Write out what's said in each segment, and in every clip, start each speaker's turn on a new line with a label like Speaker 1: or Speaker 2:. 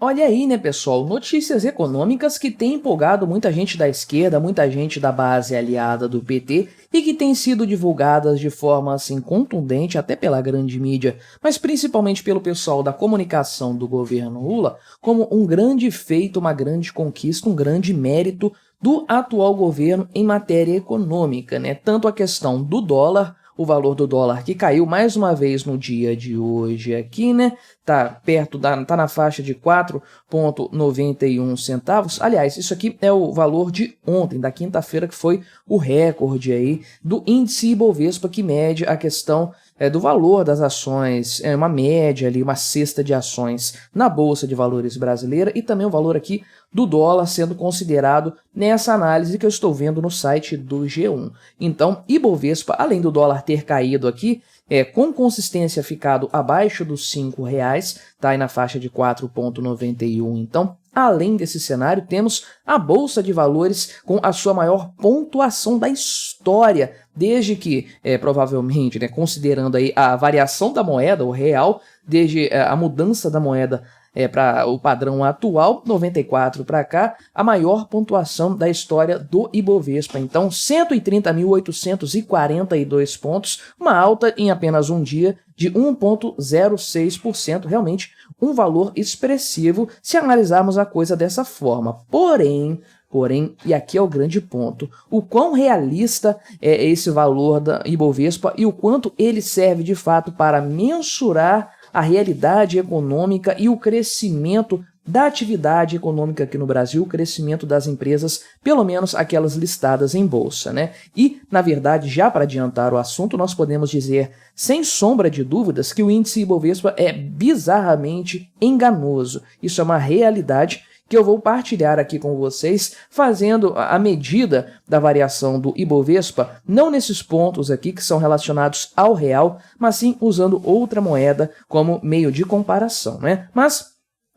Speaker 1: Olha aí, né, pessoal? Notícias econômicas que têm empolgado muita gente da esquerda, muita gente da base aliada do PT e que têm sido divulgadas de forma assim contundente até pela grande mídia, mas principalmente pelo pessoal da comunicação do governo Lula, como um grande feito, uma grande conquista, um grande mérito do atual governo em matéria econômica, né? Tanto a questão do dólar, o valor do dólar que caiu mais uma vez no dia de hoje aqui, né? Tá na faixa de 4,91 centavos. Aliás, isso aqui é o valor de ontem, da quinta-feira, que foi o recorde aí do índice Ibovespa, que mede a questão do valor das ações, uma média ali, uma cesta de ações na Bolsa de Valores brasileira e também o valor aqui do dólar sendo considerado nessa análise que eu estou vendo no site do G1. Então, Ibovespa, além do dólar ter caído aqui, com consistência ficado abaixo dos R$ 5, tá aí na faixa de 4,91. Então, além desse cenário, temos a Bolsa de Valores com a sua maior pontuação da história, desde que, provavelmente, né, considerando aí a variação da moeda, o real, desde a mudança da moeda para o padrão atual, 94 para cá, a maior pontuação da história do Ibovespa. Então, 130.842 pontos, uma alta em apenas um dia de 1,06%, realmente um valor expressivo se analisarmos a coisa dessa forma. Porém, e aqui é o grande ponto, o quão realista é esse valor da Ibovespa e o quanto ele serve de fato para mensurar a realidade econômica e o crescimento da atividade econômica aqui no Brasil, o crescimento das empresas, pelo menos aquelas listadas em bolsa, né? E, na verdade, já para adiantar o assunto, nós podemos dizer, sem sombra de dúvidas, que o índice Ibovespa é bizarramente enganoso. Isso é uma realidade que eu vou partilhar aqui com vocês, fazendo a medida da variação do Ibovespa, não nesses pontos aqui que são relacionados ao real, mas sim usando outra moeda como meio de comparação, né? Mas,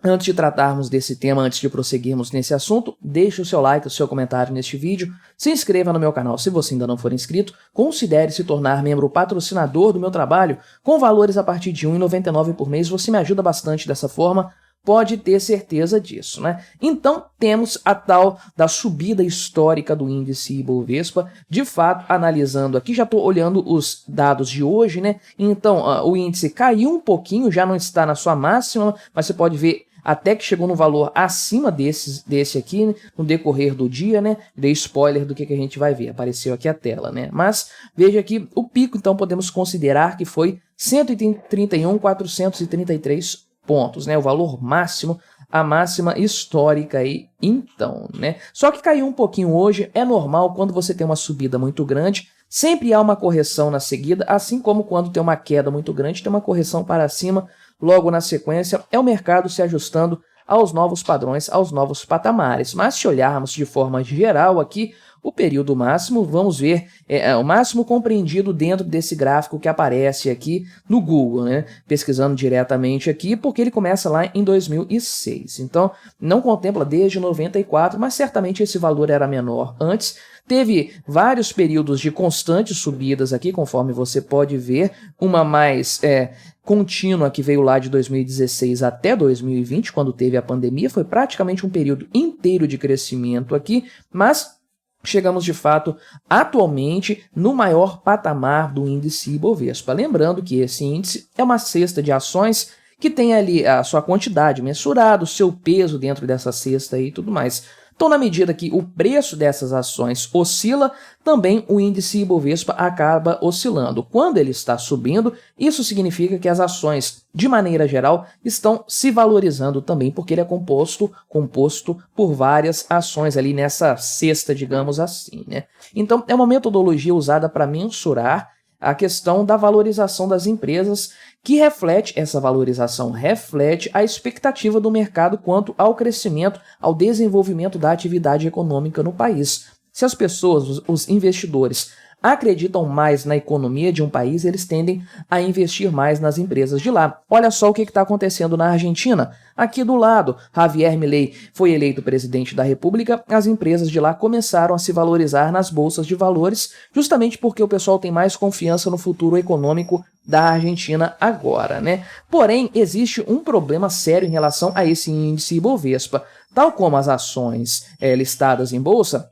Speaker 1: antes de tratarmos desse tema, antes de prosseguirmos nesse assunto, deixe o seu like, o seu comentário neste vídeo, se inscreva no meu canal se você ainda não for inscrito, considere se tornar membro patrocinador do meu trabalho, com valores a partir de R$ 1,99 por mês, você me ajuda bastante dessa forma, pode ter certeza disso, né? Então, temos a tal da subida histórica do índice Ibovespa, de fato, analisando aqui, já estou olhando os dados de hoje, né? Então, o índice caiu um pouquinho, já não está na sua máxima, mas você pode ver até que chegou no valor acima desse aqui, né, no decorrer do dia, né? Dei spoiler do que a gente vai ver, apareceu aqui a tela, né? Mas veja aqui o pico, então podemos considerar que foi 131.433 pontos, né? O valor máximo, a máxima histórica aí, então, né? Só que caiu um pouquinho hoje, é normal quando você tem uma subida muito grande, sempre há uma correção na seguida, assim como quando tem uma queda muito grande, tem uma correção para cima, logo na sequência, é o mercado se ajustando aos novos padrões, aos novos patamares. Mas se olharmos de forma geral aqui, o período máximo, vamos ver, o máximo compreendido dentro desse gráfico que aparece aqui no Google, né? Pesquisando diretamente aqui, porque ele começa lá em 2006. Então, não contempla desde 94, mas certamente esse valor era menor antes. Teve vários períodos de constantes subidas aqui, conforme você pode ver, uma mais contínua que veio lá de 2016 até 2020, quando teve a pandemia, foi praticamente um período inteiro de crescimento aqui, mas chegamos, de fato, atualmente no maior patamar do índice Ibovespa. Lembrando que esse índice é uma cesta de ações que tem ali a sua quantidade mensurada, o seu peso dentro dessa cesta e tudo mais. Então, na medida que o preço dessas ações oscila, também o índice Ibovespa acaba oscilando. Quando ele está subindo, isso significa que as ações, de maneira geral, estão se valorizando também, porque ele é composto por várias ações ali nessa cesta, digamos assim, né? Então, é uma metodologia usada para mensurar a questão da valorização das empresas, que essa valorização reflete a expectativa do mercado quanto ao crescimento, ao desenvolvimento da atividade econômica no país. Se as pessoas, os investidores, acreditam mais na economia de um país, eles tendem a investir mais nas empresas de lá. Olha só o que está acontecendo na Argentina. Aqui do lado, Javier Milei foi eleito presidente da República, as empresas de lá começaram a se valorizar nas bolsas de valores, justamente porque o pessoal tem mais confiança no futuro econômico da Argentina agora, né? Porém, existe um problema sério em relação a esse índice Ibovespa. Tal como as ações listadas em bolsa,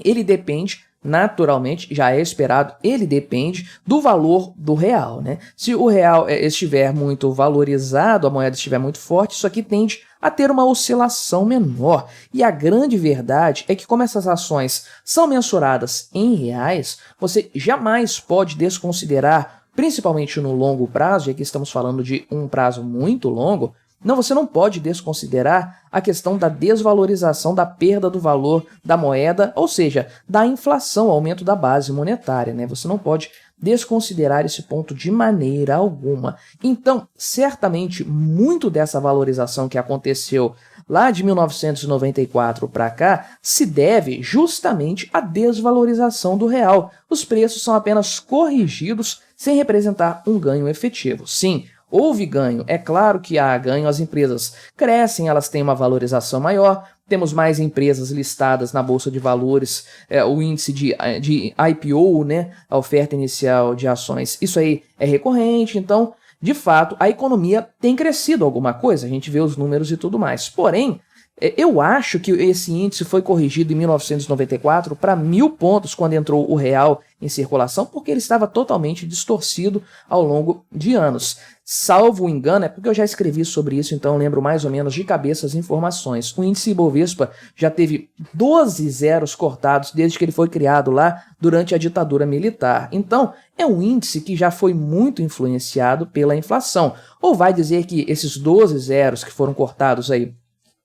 Speaker 1: ele depende, naturalmente, já é esperado, ele depende do valor do real, né? Se o real estiver muito valorizado, a moeda estiver muito forte, isso aqui tende a ter uma oscilação menor. E a grande verdade é que, como essas ações são mensuradas em reais, você jamais pode desconsiderar, principalmente no longo prazo, e aqui estamos falando de um prazo muito longo, você não pode desconsiderar a questão da desvalorização, da perda do valor da moeda, ou seja, da inflação, aumento da base monetária, né? Você não pode desconsiderar esse ponto de maneira alguma. Então, certamente, muito dessa valorização que aconteceu lá de 1994 para cá se deve justamente à desvalorização do real. Os preços são apenas corrigidos sem representar um ganho efetivo. Sim, houve ganho, é claro que há ganho, as empresas crescem, elas têm uma valorização maior, temos mais empresas listadas na Bolsa de Valores, o índice de IPO, né, a oferta inicial de ações, isso aí é recorrente, então, de fato, a economia tem crescido alguma coisa, a gente vê os números e tudo mais, porém, eu acho que esse índice foi corrigido em 1994 para 1.000 pontos quando entrou o real em circulação, porque ele estava totalmente distorcido ao longo de anos. Salvo engano, é porque eu já escrevi sobre isso, então eu lembro mais ou menos de cabeça as informações. O índice Ibovespa já teve 12 zeros cortados desde que ele foi criado lá durante a ditadura militar. Então, é um índice que já foi muito influenciado pela inflação. Ou vai dizer que esses 12 zeros que foram cortados aí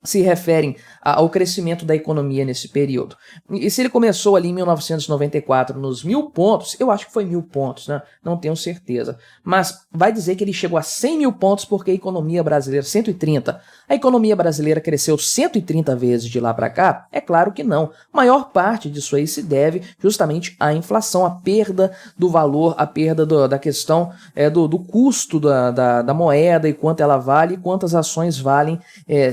Speaker 1: se referem ao crescimento da economia nesse período. E se ele começou ali em 1994 nos 1.000 pontos, eu acho que foi 1.000 pontos, né? Não tenho certeza. Mas vai dizer que ele chegou a 100.000 pontos porque a economia brasileira, 130. A economia brasileira cresceu 130 vezes de lá para cá? É claro que não. A maior parte disso aí se deve justamente à inflação, à perda do valor, à perda da questão do custo da moeda e quanto ela vale e quantas ações valem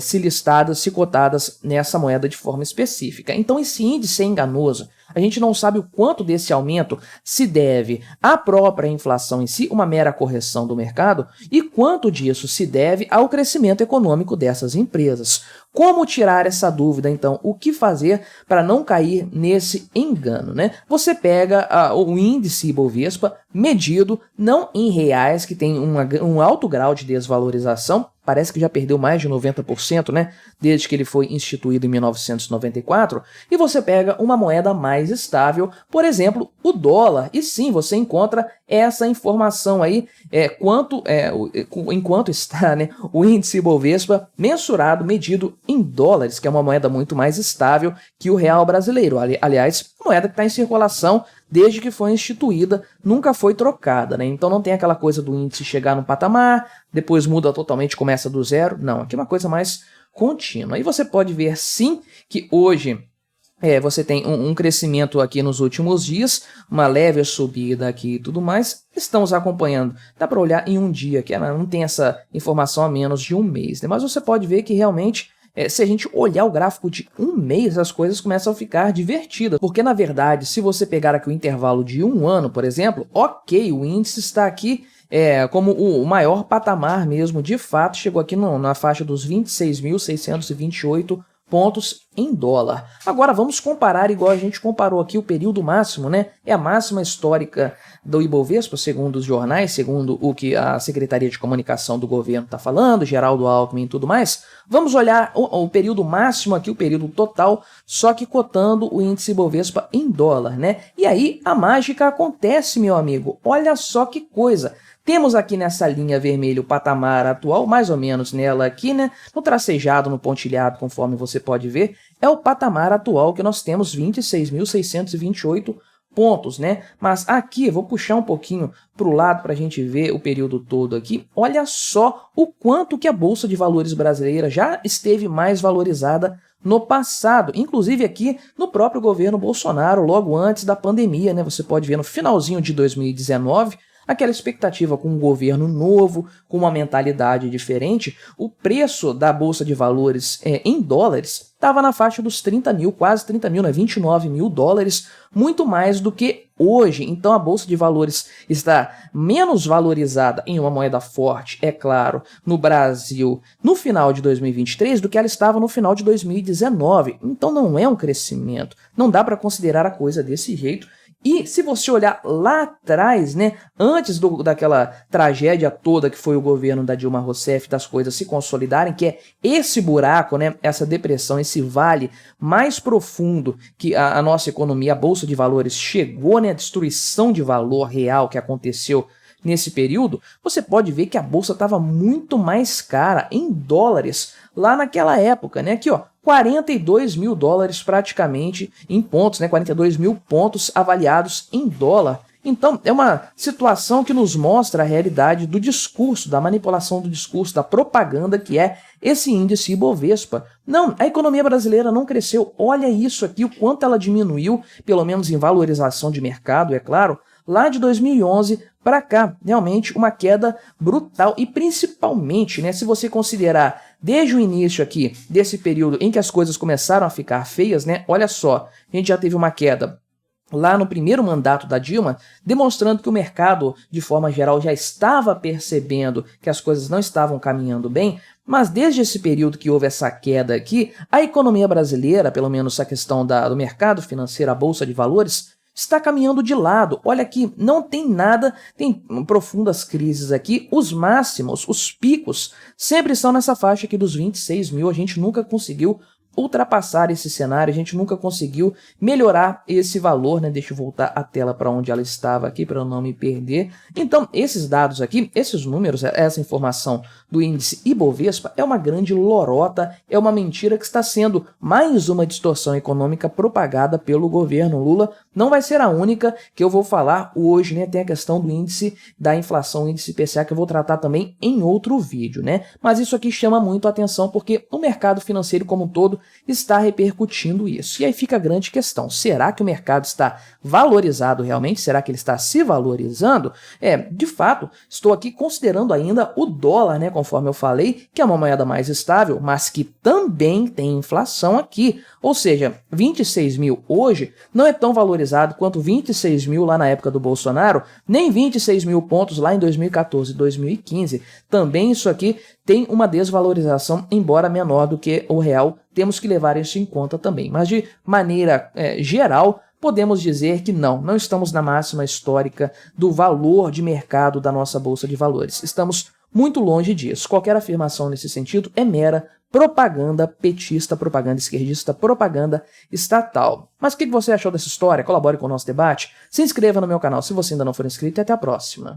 Speaker 1: se listadas, se cotadas nessa moeda de forma específica. Então esse índice é enganoso. A gente não sabe o quanto desse aumento se deve à própria inflação em si, uma mera correção do mercado, e quanto disso se deve ao crescimento econômico dessas empresas. Como tirar essa dúvida, então? O que fazer para não cair nesse engano, né? Você pega o índice Ibovespa medido não em reais, que tem um alto grau de desvalorização, parece que já perdeu mais de 90%, né? Desde que ele foi instituído em 1994, e você pega uma moeda mais estável, por exemplo, o dólar, e sim, você encontra essa informação aí, enquanto está, né, o índice Ibovespa mensurado, medido em dólares, que é uma moeda muito mais estável que o real brasileiro. Aliás, moeda que está em circulação desde que foi instituída, nunca foi trocada, né? Então não tem aquela coisa do índice chegar no patamar, depois muda totalmente, começa do zero. Não, aqui é uma coisa mais contínua. E você pode ver sim que hoje você tem um crescimento aqui nos últimos dias, uma leve subida aqui e tudo mais. Estamos acompanhando. Dá para olhar em um dia, que não tem essa informação a menos de um mês, né? Mas você pode ver que realmente se a gente olhar o gráfico de um mês, as coisas começam a ficar divertidas. Porque, na verdade, se você pegar aqui o intervalo de um ano, por exemplo, ok, o índice está aqui como o maior patamar mesmo, de fato, chegou aqui na faixa dos 26.628 pontos em dólar. Agora vamos comparar igual a gente comparou aqui o período máximo, né? É a máxima histórica do Ibovespa, segundo os jornais, segundo o que a Secretaria de Comunicação do governo está falando, Geraldo Alckmin e tudo mais. Vamos olhar o período máximo aqui, o período total, só que cotando o índice Ibovespa em dólar, né? E aí a mágica acontece, meu amigo. Olha só que coisa. Temos aqui nessa linha vermelha o patamar atual, mais ou menos nela aqui, né? No tracejado, no pontilhado, conforme você pode ver, é o patamar atual que nós temos, 26.628 pontos, né? Mas aqui, eu vou puxar um pouquinho para o lado para a gente ver o período todo aqui. Olha só o quanto que a Bolsa de Valores brasileira já esteve mais valorizada no passado, inclusive aqui no próprio governo Bolsonaro, logo antes da pandemia, né? Você pode ver no finalzinho de 2019, aquela expectativa com um governo novo, com uma mentalidade diferente, o preço da Bolsa de Valores em dólares estava na faixa dos 30 mil, quase 30 mil, né? 29 mil dólares, muito mais do que hoje. Então a Bolsa de Valores está menos valorizada em uma moeda forte, é claro, no Brasil no final de 2023 do que ela estava no final de 2019. Então não é um crescimento, não dá para considerar a coisa desse jeito. E se você olhar lá atrás, né, antes daquela tragédia toda que foi o governo da Dilma Rousseff, das coisas se consolidarem, que é esse buraco, né, essa depressão, esse vale mais profundo que a nossa economia, a Bolsa de Valores chegou, né, a destruição de valor real que aconteceu nesse período, você pode ver que a Bolsa estava muito mais cara em dólares lá naquela época, né? Aqui, ó, 42 mil dólares praticamente em pontos, né? 42 mil pontos avaliados em dólar. Então, é uma situação que nos mostra a realidade do discurso, da manipulação do discurso, da propaganda que é esse índice Ibovespa. Não, a economia brasileira não cresceu. Olha isso aqui, o quanto ela diminuiu, pelo menos em valorização de mercado, é claro, lá de 2011 para cá, realmente uma queda brutal e principalmente, né, se você considerar desde o início aqui desse período em que as coisas começaram a ficar feias, né, olha só, a gente já teve uma queda lá no primeiro mandato da Dilma, demonstrando que o mercado, de forma geral, já estava percebendo que as coisas não estavam caminhando bem, mas desde esse período que houve essa queda aqui, a economia brasileira, pelo menos a questão do mercado financeiro, a Bolsa de Valores, está caminhando de lado. Olha aqui, não tem nada, tem profundas crises aqui, os máximos, os picos, sempre estão nessa faixa aqui dos 26 mil, a gente nunca conseguiu ultrapassar esse cenário, a gente nunca conseguiu melhorar esse valor, né? Deixa eu voltar a tela para onde ela estava aqui, para eu não me perder. Então, esses dados aqui, esses números, essa informação do índice Ibovespa é uma grande lorota, é uma mentira que está sendo mais uma distorção econômica propagada pelo governo Lula. Não vai ser a única que eu vou falar hoje, né? Tem a questão do índice da inflação, o índice IPCA, que eu vou tratar também em outro vídeo, né? Mas isso aqui chama muito a atenção porque o mercado financeiro como um todo está repercutindo isso. E aí fica a grande questão, será que o mercado está valorizado realmente? Será que ele está se valorizando? De fato, estou aqui considerando ainda o dólar, né, conforme eu falei, que é uma moeda mais estável, mas que também tem inflação aqui. Ou seja, 26 mil hoje não é tão valorizado quanto 26 mil lá na época do Bolsonaro, nem 26 mil pontos lá em 2014 e 2015. Também isso aqui tem uma desvalorização, embora menor do que o real. Temos que levar isso em conta também. Mas de maneira geral, podemos dizer que não estamos na máxima histórica do valor de mercado da nossa Bolsa de Valores. Estamos muito longe disso. Qualquer afirmação nesse sentido é mera propaganda petista, propaganda esquerdista, propaganda estatal. Mas o que você achou dessa história? Colabore com o nosso debate, se inscreva no meu canal se você ainda não for inscrito e até a próxima.